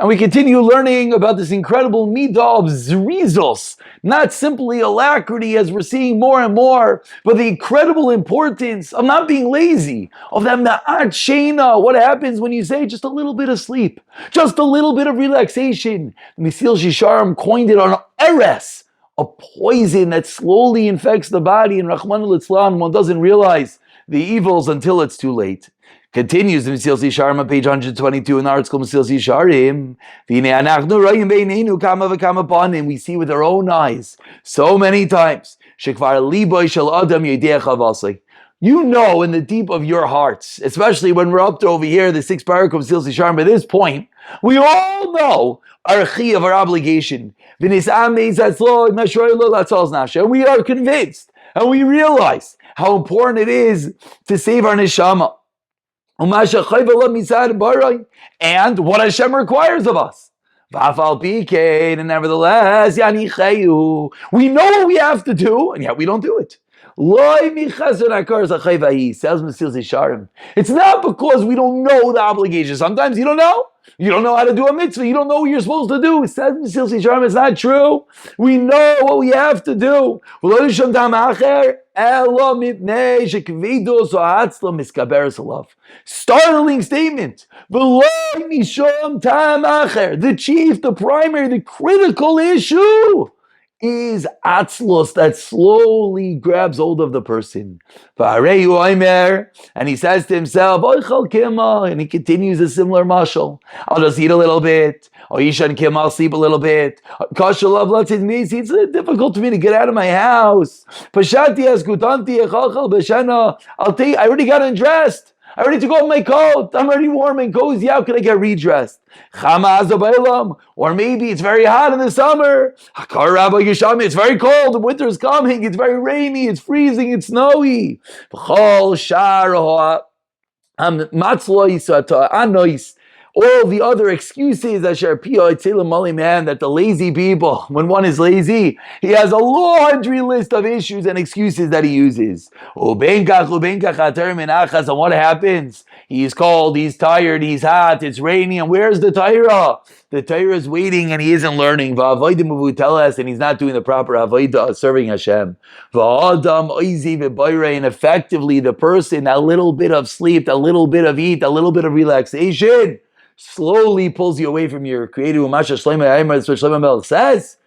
And we continue learning about this incredible midah of zrizos, not simply alacrity as we're seeing more and more, but the incredible importance of not being lazy, of that ma'at sheina. What happens when you say just a little bit of sleep, just a little bit of relaxation? Mesilas Yesharim coined it on eres, a poison that slowly infects the body, and Rahman al-Islam, one doesn't realize the evils until it's too late. Continues in Mesilas Yesharim on page 122 in the Artscroll Mesilas Yesharim. And we see with our own eyes so many times. You know in the deep of your hearts, especially when we're up to over here, the 6th Perek of Mesilas Yesharim, by this point, we all know our chi of our obligation. And we are convinced and we realize how important it is to save our neshama. And what Hashem requires of us. And nevertheless, we know what we have to do, and yet we don't do it. Says Mesilas Yesharim. It's not because we don't know the obligation. Sometimes you don't know. You don't know how to do a mitzvah. You don't know what you're supposed to do. It says Mesilas Yesharim, it's not true. We know what we have to do. Startling statement. The chief, the primary, the critical issue is atzlos that slowly grabs hold of the person. And he says to himself, and he continues a similar mashal. I'll just eat a little bit. I'll sleep a little bit. It's difficult for me to get out of my house. I already got undressed. I'm ready to go with my coat. I'm already warm and cozy. How can I get redressed? Or maybe it's very hot in the summer. It's very cold. The winter is coming. It's very rainy. It's freezing. It's snowy. All the other excuses that the lazy people, when one is lazy, he has a laundry list of issues and excuses that he uses. And what happens? He's cold, he's tired, he's hot, it's raining, and where's the Torah? The Torah is waiting and he isn't learning. And he's not doing the proper avodah, serving Hashem. And effectively, the person, that little bit of sleep, that little bit of eat, that little bit of relaxation, slowly pulls you away from your creator. Umasha Shlomo Melech says,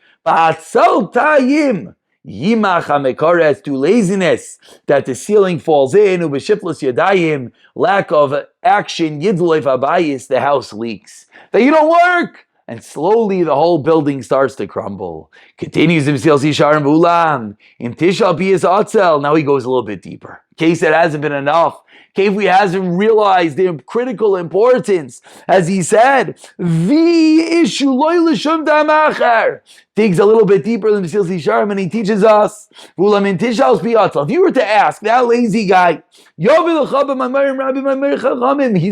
Yimach HaMekares, to laziness, that the ceiling falls in, Ubeshiflas Yadayim, lack of action, Yidloif Abayis, the house leaks. That you don't work, and slowly the whole building starts to crumble. Continues in Mesilas Yesharim Ulam, in Tishal B'Yis Atzel, now he goes a little bit deeper. In case it hasn't been enough, in case we hasn't realized the critical importance, as he said, the issue digs a little bit deeper than Mesilas Yesharim, and he teaches us, if you were to ask that lazy guy, he's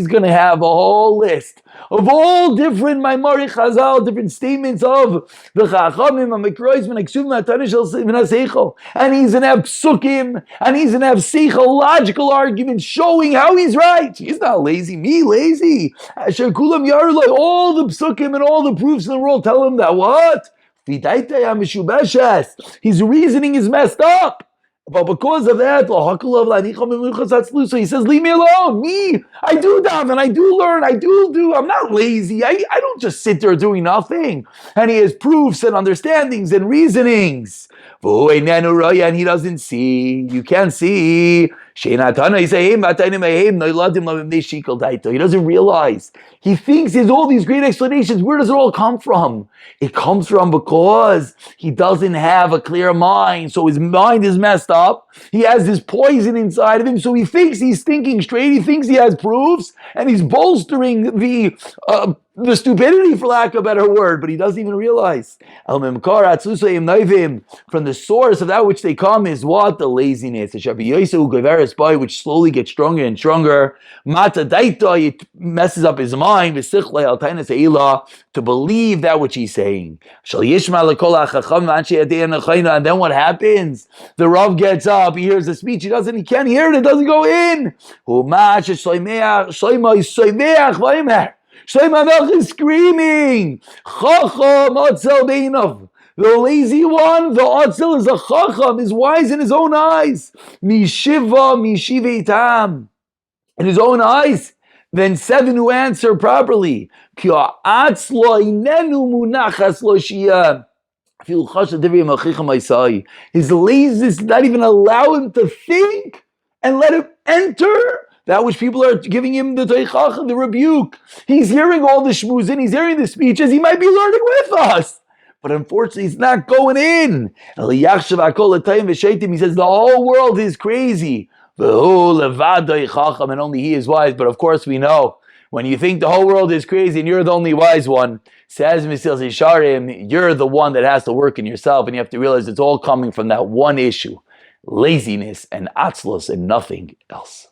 going to have a whole list of all different Maimari Chazal, different statements of the Chachamim, and he's going to have psukim, and he's going to have psychological arguments showing how he's right. He's not lazy. Me lazy. All the psukim and all the proofs in the world tell him that what? His reasoning is messed up. But because of that, so he says, leave me alone. Me, I do daven, I do learn, I do. I'm not lazy. I don't just sit there doing nothing. And he has proofs and understandings and reasonings. And he doesn't see. You can't see. He doesn't realize. He thinks there's all these great explanations. Where does it all come from? It comes from because he doesn't have a clear mind. So his mind is messed up. He has this poison inside of him. So he thinks he's thinking straight. He thinks he has proofs. And he's bolstering the stupidity, for lack of a better word, but he doesn't even realize. From the source of that which they come is what? The laziness. Which slowly gets stronger and stronger. It messes up his mind to believe that which he's saying. And then what happens? The Rav gets up, he hears the speech, he can't hear it doesn't go in. Shlomo Melech is screaming. saying, Chacham Atzel Beinav. The lazy one, the Atzel is a Chacham, is wise in his own eyes. Mishiva Mishiveitam. In his own eyes, then 7 who answer properly. His laziness did not even allow him to think and let him enter that which people are giving him the teichach, the rebuke. He's hearing all the shmuzin, he's hearing the speeches, he might be learning with us. But unfortunately, he's not going in. He says the whole world is crazy. And only he is wise. But of course we know, when you think the whole world is crazy and you're the only wise one, says Mesilas Yesharim, you're the one that has to work in yourself, and you have to realize it's all coming from that one issue, laziness and atzlos and nothing else.